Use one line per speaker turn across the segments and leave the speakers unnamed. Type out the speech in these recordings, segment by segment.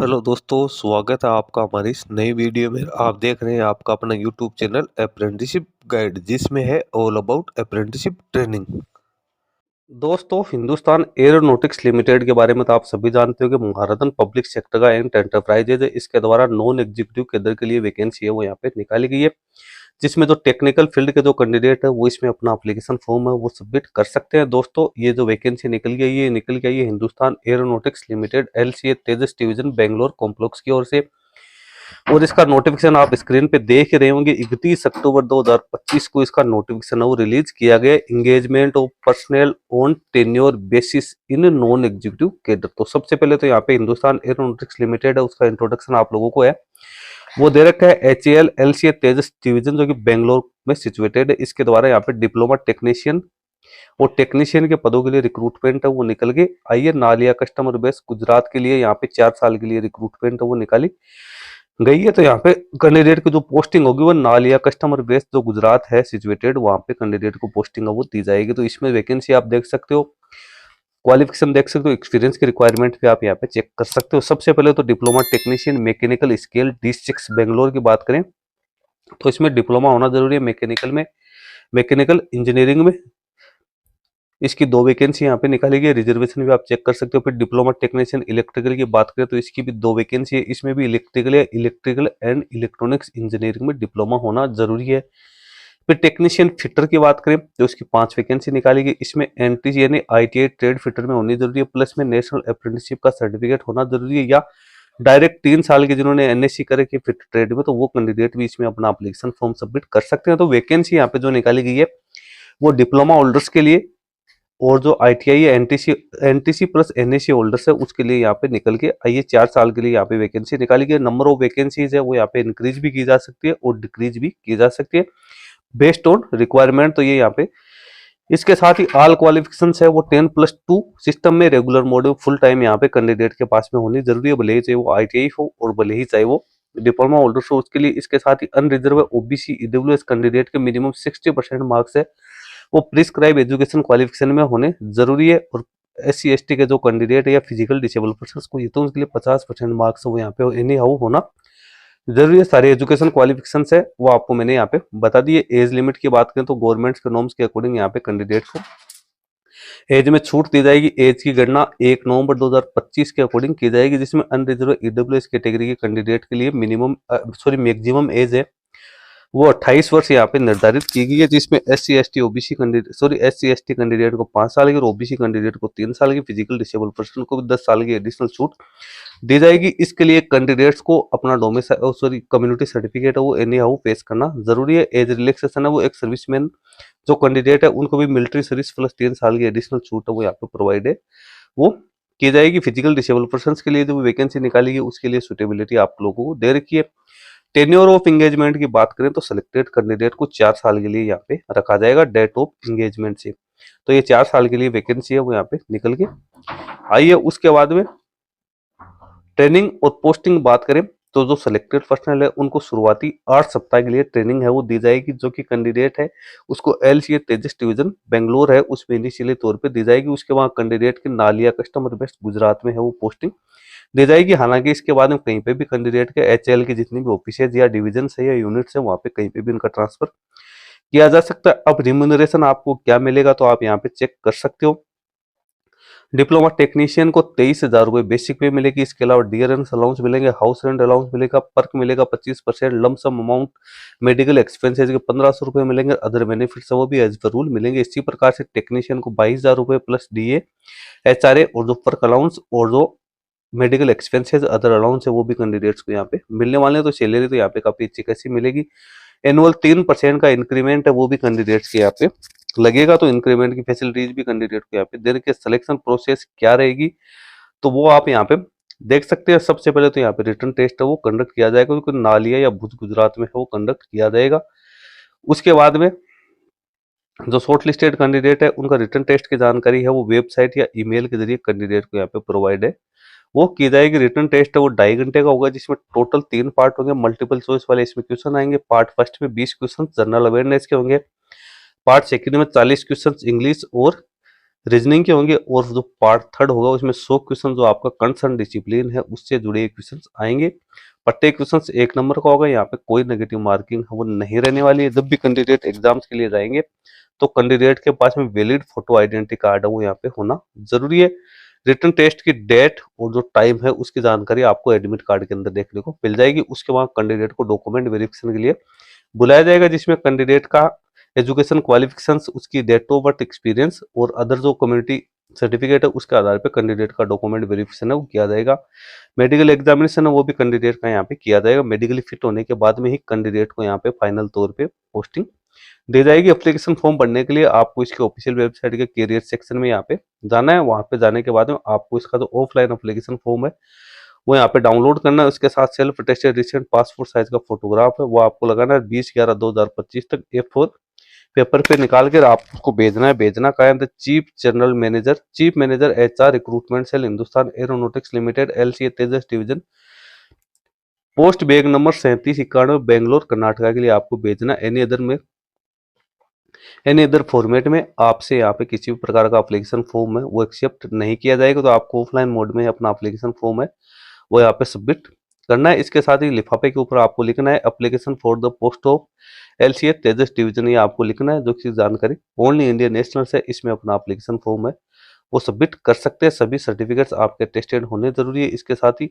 Hello दोस्तों, स्वागत है आपका हमारी इस नई वीडियो में। आप देख रहे हैं आपका अपना यूट्यूब चैनल अप्रेंटिसशिप गाइड, जिसमें है ऑल अबाउट अप्रेंटिसशिप ट्रेनिंग। दोस्तों, हिंदुस्तान एरोनॉटिक्स लिमिटेड के बारे में तो आप सभी जानते हो कि महारत्न पब्लिक सेक्टर का एंड एंटरप्राइजेज है। इसके द्वारा नॉन एग्जीक्यूटिव कैडर के लिए वैकेंसी है वो यहाँ पे निकाली गई है, जिसमें जो टेक्निकल फील्ड के जो कैंडिडेट है वो इसमें अपना एप्लीकेशन फॉर्म है वो सबमिट कर सकते हैं। दोस्तों, ये जो वैकेंसी निकल गई है हिंदुस्तान एरोनॉटिक्स लिमिटेड एलसीए तेजस डिवीजन बेंगलोर कॉम्प्लेक्स की ओर से। और इसका नोटिफिकेशन आप स्क्रीन पे देख ही रहे होंगे। 31 अक्टूबर 2025 को इसका नोटिफिकेशन वो रिलीज किया गया। Engagement of personal on tenure basis in non executive cadre. तो सबसे पहले तो यहाँ पे हिंदुस्तान एरोनॉटिक्स लिमिटेड है, उसका इंट्रोडक्शन आप लोगों को है वो दे रखा है। HAL LCA तेजस डिवीजन जो कि बेंगलोर में सिचुएटेड है, इसके द्वारा यहाँ पे डिप्लोमा टेक्नीशियन और टेक्नीशियन के पदों के लिए रिक्रूटमेंट है वो निकल के आई है। नालिया कस्टमर बेस गुजरात के लिए यहाँ पे 4 साल के लिए रिक्रूटमेंट है वो निकाली गई है। तो यहाँ पे कैंडिडेट की जो पोस्टिंग होगी वो नालिया कस्टमर बेस जो गुजरात है सिचुएटेड, वहां पे कैंडिडेट को पोस्टिंग है वो दी जाएगी। तो इसमें वैकेंसी आप देख सकते हो, क्वालिफिकेशन देख सकते हो, एक्सपीरियंस की रिक्वायरमेंट भी आप यहाँ पे चेक कर सकते हो। सबसे पहले तो diploma technician mechanical scale D6 Bangalore की बात करें तो इसमें डिप्लोमा होना जरूरी है मैकेनिकल में, मैकेनिकल इंजीनियरिंग में। इसकी 2 वैकेंसी यहाँ पे निकाली गई, रिजर्वेशन भी आप चेक कर सकते हो। फिर डिप्लोमा टेक्नीशियन इलेक्ट्रिकल की बात करें तो इसकी भी 2 वैकेंसी है, इसमें भी इलेक्ट्रिकल या इलेक्ट्रिकल एंड इलेक्ट्रॉनिक्स इंजीनियरिंग में डिप्लोमा होना जरूरी है। फिर टेक्नीशियन फिटर की बात करें तो इसकी 5 वैकेंसी निकाली गई, इसमें एनटीसी यानी ITI ट्रेड फिटर में होनी जरूरी है, प्लस में नेशनल अप्रेंटिसशिप का सर्टिफिकेट होना जरूरी है, या डायरेक्ट 3 साल के जिन्होंने NSC करे कि फिट ट्रेड में, तो वो कैंडिडेट भी इसमें अपना एप्लीकेशन फॉर्म सबमिट कर सकते हैं। तो वैकेंसी यहाँ पे जो निकाली गई है वो डिप्लोमा होल्डर्स के लिए, और जो ITI या एनटीसी प्लस NSC होल्डर्स है उसके लिए यहाँ पे निकल के आइए। 4 साल के लिए यहाँ पे वैकेंसी निकाली गई। नंबर ऑफ वैकेंसीज है वो यहाँ पे इंक्रीज भी की जा सकती है और डिक्रीज भी की जा सकती है बेस्ड ऑन रिक्वायरमेंट। तो ये यहाँ पे इसके साथ ही ऑल क्वालिफिकेशन है वो 10+2 सिस्टम में रेगुलर मोड में फुल टाइम यहाँ पे कैंडिडेट के पास में होनी जरूरी है, भले ही चाहे वो ITI हो और भले ही चाहे वो डिप्लोमा होल्डर्स हो उसके लिए। इसके साथ ही अनरिजर्व OBC EWS कैंडिडेट के मिनिमम 60% मार्क्स है वो प्रिस्क्राइब एजुकेशन क्वालिफिकेशन में होने जरूरी है। और SC ST के जो कैंडिडेट है या फिजिकल डिसेबल पर्सन को ये तो उनके लिए 50% मार्क्स वो यहाँ पे एनी हाउ होना जरूरी है। सारे एजुकेशन क्वालिफिकेशन है वो आपको मैंने यहाँ पे बता दिए। एज लिमिट की बात करें तो गवर्नमेंट के नॉर्म्स के अकॉर्डिंग यहाँ पे कैंडिडेट को एज में छूट दी जाएगी। एज की गणना 1 नवंबर 2025 के अकॉर्डिंग की जाएगी, जिसमें अनरिजर्व EWS कैटेगरी के कैंडिडेट के लिए मैक्सिमम एज है वो 28 वर्ष यहाँ पे निर्धारित की गई है, जिसमें SC ST कैंडिडेट को 5 साल की और OBC कैंडिडेट को 3 साल की, फिजिकल डिसेबल पर्सन को भी 10 साल की एडिशनल छूट दी जाएगी। इसके लिए कैंडिडेट्स को अपना कम्युनिटी सर्टिफिकेट है वो एनी हाउ पेश करना जरूरी है। एज रिलैक्सेशन है वो एक सर्विसमैन जो कैंडिडेट है उनको भी मिलिट्री सर्विस प्लस 3 साल की एडिशनल छूट है वो यहाँ पे प्रोवाइड है वो की जाएगी। फिजिकल डिसेबल पर्सन के लिए जो वैकेंसी निकाली है उसके लिए सुटेबिलिटी आप लोगों को दे रखी है। टेन्योर ऑफ एंगेजमेंट की बात करें तो सिलेक्टेड कैंडिडेट को 4 साल के लिए यहाँ पे रखा जाएगा डेट ऑफ एंगेजमेंट से। तो ये 4 साल के लिए वैकेंसी है वो यहाँ पे निकल के आई है। उसके बाद में ट्रेनिंग और पोस्टिंग बात करें तो जो सिलेक्टेड पर्सनल है उनको शुरुआती 8 सप्ताह के लिए ट्रेनिंग है वो दी जाएगी, जो कि कैंडिडेट है उसको LCA तेजस डिवीजन बेंगलोर है उसमें इनिशियली तौर पे दी जाएगी। उसके बाद कैंडिडेट के नालिया कस्टमर बेस्ड गुजरात में है वो पोस्टिंग दी जाएगी। हालांकि इसके बाद में कहीं पे भी कैंडिडेट के HAL की जितनी भी ऑफिसेज या डिवीजन है या यूनिट्स है वहां पे कहीं पे भी उनका ट्रांसफर किया जा सकता है। अब रिम्यूनरेशन आपको क्या मिलेगा तो आप यहाँ पे चेक कर सकते हो। डिप्लोमा टेक्नीशियन को 23,000 रुपए बेसिक पे मिलेगी। इसके अलावा डियरेंस अलाउंस मिलेंगे, हाउस रेंट अलाउंस मिलेगा, पर्क मिलेगा 25%, लमसम अमाउंट मेडिकल एक्सपेंसेज के 1500 रुपए मिलेंगे, अदर बेनिफिट्स वो भी एज पर रूल मिलेंगे। इसी प्रकार से टेक्नीशियन को 22,000 रुपए प्लस DA HRA और जो पर्क अलाउंस और जो मेडिकल एक्सपेंसेस अदर अलाउंस है वो भी कैंडिडेट्स को यहाँ पे मिलने वाले हैं। तो सैलरी तो यहाँ पे काफी अच्छी खासी मिलेगी। एनुअल 3% का इंक्रीमेंट है वो भी कैंडिडेट्स के यहाँ पे लगेगा। तो इंक्रीमेंट की फैसिलिटीज भी कैंडिडेट को यहाँ पे दे रखी है। सिलेक्शन प्रोसेस क्या रहेगी तो वो आप यहाँ पे देख सकते हैं। सबसे पहले तो यहाँ पे रिटर्न टेस्ट है वो कंडक्ट किया जाएगा, क्योंकि नालिया या भुज गुजरात में है वो कंडक्ट किया जाएगा। उसके बाद में जो शॉर्ट लिस्टेड कैंडिडेट है उनका रिटर्न टेस्ट की जानकारी है वो वेबसाइट या ईमेल के जरिए कैंडिडेट को यहाँ पे प्रोवाइड है वो की जाएगी। रिटर्न टेस्ट है वो 2.5 घंटे का होगा, जिसमें टोटल 3 पार्ट होंगे। मल्टीपल चॉइस वाले इसमें क्वेश्चन आएंगे। पार्ट फर्स्ट में 20 क्वेश्चन जनरल अवेयरनेस के होंगे, पार्ट सेकंड में 40 क्वेश्चन इंग्लिश और रीजनिंग के होंगे, और जो पार्ट थर्ड होगा उसमें 100 क्वेश्चन जो आपका कंसर्न डिसिप्लिन है उससे जुड़े क्वेश्चन आएंगे। प्रत्येक क्वेश्चन 1 नंबर का होगा, यहाँ पे कोई नेगेटिव मार्किंग वो नहीं रहने वाली है। जब भी कैंडिडेट एग्जाम्स के लिए जाएंगे तो कैंडिडेट के पास में वैलिड फोटो आइडेंटिटी कार्ड है वो यहाँ पे होना जरूरी है। रिटन टेस्ट की डेट और जो टाइम है उसकी जानकारी आपको एडमिट कार्ड के अंदर देखने को मिल जाएगी। उसके बाद कैंडिडेट को डॉक्यूमेंट वेरिफिकेशन के लिए बुलाया जाएगा, जिसमें कैंडिडेट का एजुकेशन क्वालिफिकेशंस, उसकी डेट ऑफ बर्थ, एक्सपीरियंस और अदर जो कम्युनिटी सर्टिफिकेट है उसके आधार पे कैंडिडेट का डॉक्यूमेंट वेरिफिकेशन है वो किया जाएगा। मेडिकल एग्जामिनेशन है वो भी कैंडिडेट का यहाँ पे किया जाएगा। मेडिकली फिट होने के बाद में ही कैंडिडेट को यहाँ पे फाइनल तौर पे पोस्टिंग दी जाएगी। एप्लीकेशन फॉर्म भरने के लिए आपको इसके ऑफिशियल वेबसाइट के कैरियर सेक्शन में यहाँ पे जाना है। वहाँ पे जाने के बाद में आपको इसका जो ऑफलाइन एप्लीकेशन फॉर्म है वो यहाँ पे डाउनलोड करना है। उसके साथ self attested recent passport size का फोटोग्राफ है वो आपको लगाना है 20/11/2025 तक A4 पेपर पे निकाल कर आप उसको भेजना है। भेजना का है chief manager HR recruitment cell Hindustan aeronautics limited LCA Tejas division, post bag number 3791 Bangalore Karnataka के लिए आपको भेजना। एनी अदर फॉर्मेट में आपसे यहाँ पे किसी भी प्रकार का एप्लीकेशन फॉर्म है वो एक्सेप्ट नहीं किया जाएगा। तो आपको ऑफलाइन मोड में अपना एप्लीकेशन फॉर्म है वो यहाँ पे सबमिट करना है। इसके साथ ही लिफाफे के ऊपर आपको लिखना है application for the post of LCA Tejas division, ये आपको लिखना है। जो की जानकारी ओनली इंडियन नेशनल है इसमें अपना एप्लीकेशन फॉर्म है वो सबमिट कर सकते हैं। सभी सर्टिफिकेट्स आपके टेस्टेड होने जरूरी है। इसके साथ ही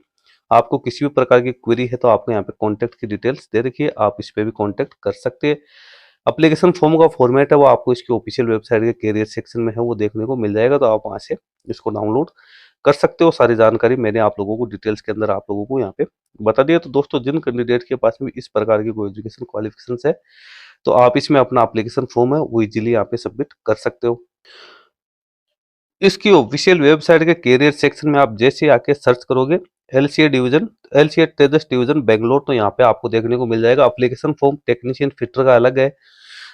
आपको किसी भी प्रकार की क्वेरी है तो आपको यहाँ पे कॉन्टैक्ट की डिटेल्स दे रखी है, आप इस पे भी कॉन्टैक्ट कर सकते हैं। एप्लीकेशन फॉर्म का फॉर्मेट है वो आपको इसकी ऑफिशियल वेबसाइट के कैरियर सेक्शन में है वो देखने को मिल जाएगा, तो आप वहां से इसको डाउनलोड कर सकते हो। सारी जानकारी मैंने आप लोगों को डिटेल्स के अंदर आप लोगों को यहाँ पे बता दिया। तो दोस्तों जिन कैंडिडेट के पास में इस प्रकार की कोई एजुकेशन क्वालिफिकेशन है तो आप इसमें अपना एप्लीकेशन फॉर्म है वो इजीली यहाँ पे सबमिट कर सकते हो। इसकी ऑफिशियल वेबसाइट के कैरियर सेक्शन में आप जैसे आके सर्च करोगे LCA तेजस डिवीजन बेंगलोर, तो यहाँ पे आपको देखने को मिल जाएगा एप्लीकेशन फॉर्म टेक्नीशियन फिटर का अलग है,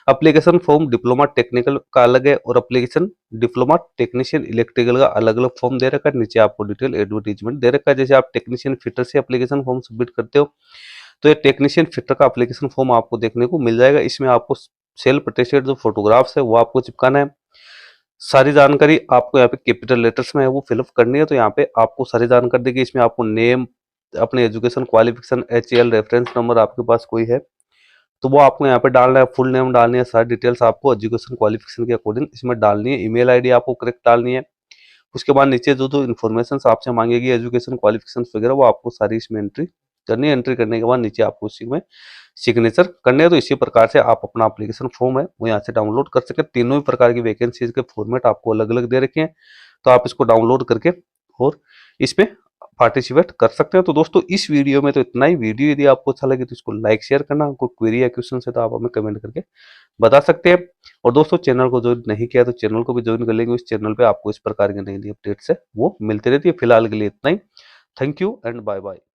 एप्लीकेशन फॉर्म डिप्लोमा टेक्निकल का अलग है, और एप्लीकेशन डिप्लोमा टेक्नीशियन इलेक्ट्रिकल का अलग अलग फॉर्म दे रखा है। नीचे आपको डिटेल एडवर्टीजमेंट दे रखा है। जैसे आप टेक्नीशियन फिटर से एप्लीकेशन फॉर्म सबमिट करते हो तो ये टेक्नीशियन फिटर का एप्लीकेशन फॉर्म आपको देखने को मिल जाएगा। इसमें आपको सेल्फ अटेस्टेड जो फोटोग्राफ्स है वो आपको चिपकाना है। सारी जानकारी आपको यहाँ पे कैपिटल लेटर्स में है वो फिलअप करनी है। तो यहाँ पे आपको सारी जानकारी देगी। इसमें आपको नेम, अपने education qualification, HL reference number आपके पास कोई है तो वो आपको यहाँ पे डालना है। फुल नेम डालनी है, सारी डिटेल्स आपको एजुकेशन क्वालिफिकेशन के अकॉर्डिंग इसमें डालनी है। ईमेल आईडी आपको करेक्ट डालनी है। उसके बाद नीचे जो जो इन्फॉर्मेशन आपसे मांगेगी एजुकेशन क्वालिफिकेशन वगैरह वो आपको सारी इसमें एंट्री करनी है। एंट्री करने के बाद नीचे आपको उसी में सिग्नेचर करने हैं। तो इसी प्रकार से आप अपना एप्लीकेशन फॉर्म है वो यहाँ से डाउनलोड कर सके। तीनों ही प्रकार की वैकेंसीज के फॉर्मेट आपको अलग अलग दे रखे हैं, तो आप इसको डाउनलोड करके और इसमें पार्टिसिपेट कर सकते हैं। तो दोस्तों इस वीडियो में तो इतना ही। वीडियो यदि आपको अच्छा लगे तो इसको लाइक शेयर करना। कोई क्वेरी या क्वेश्चन है तो आप हमें कमेंट करके बता सकते हैं। और दोस्तों चैनल को ज्वाइन नहीं किया तो चैनल को भी ज्वाइन कर लेंगे। इस चैनल पे आपको इस प्रकार की नई नई अपडेट्स है वो मिलती रहती है। फिलहाल के लिए इतना ही। Thank you and bye bye.